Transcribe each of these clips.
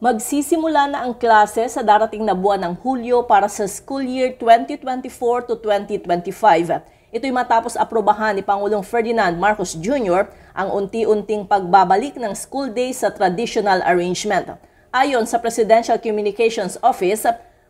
Magsisimula na ang klase sa darating na buwan ng Hulyo para sa school year 2024 to 2025. Ito'y matapos aprobahan ni Pangulong Ferdinand Marcos Jr. ang unti-unting pagbabalik ng school days sa traditional arrangement. Ayon sa Presidential Communications Office,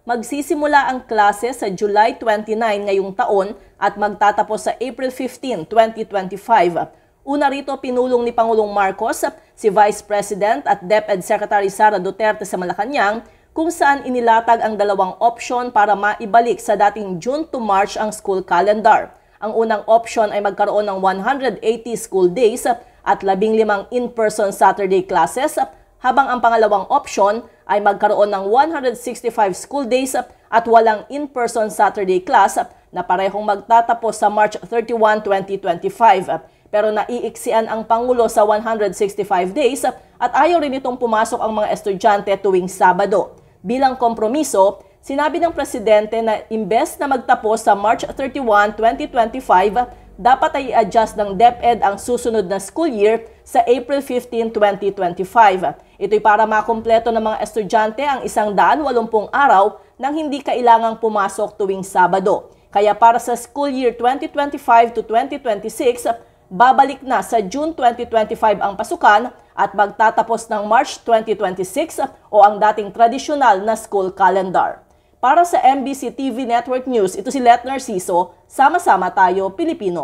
magsisimula ang klase sa July 29 ngayong taon at magtatapos sa April 15, 2025. Una rito, pinulong ni Pangulong Marcos si Vice President at DepEd Secretary Sara Duterte sa Malacanang kung saan inilatag ang dalawang opsyon para maibalik sa dating June to March ang school calendar. Ang unang option ay magkaroon ng 180 school days at 15 in-person Saturday classes, habang ang pangalawang option ay magkaroon ng 165 school days at walang in-person Saturday class na parehong magtatapos sa March 31, 2025. Pero naiiksian ang Pangulo sa 165 days at ayaw rin itong pumasok ang mga estudyante tuwing Sabado. Bilang kompromiso, sinabi ng Presidente na imbes na magtapos sa March 31, 2025, dapat ay i-adjust ng DepEd ang susunod na school year sa April 15, 2025. Ito'y para makumpleto ng mga estudyante ang 180 araw nang hindi kailangang pumasok tuwing Sabado. Kaya para sa school year 2025 to 2026, babalik na sa June 2025 ang pasukan at magtatapos ng March 2026 o ang dating tradisyonal na school calendar. Para sa MBC TV Network News, ito si Let Narciso, sama-sama tayo Pilipino.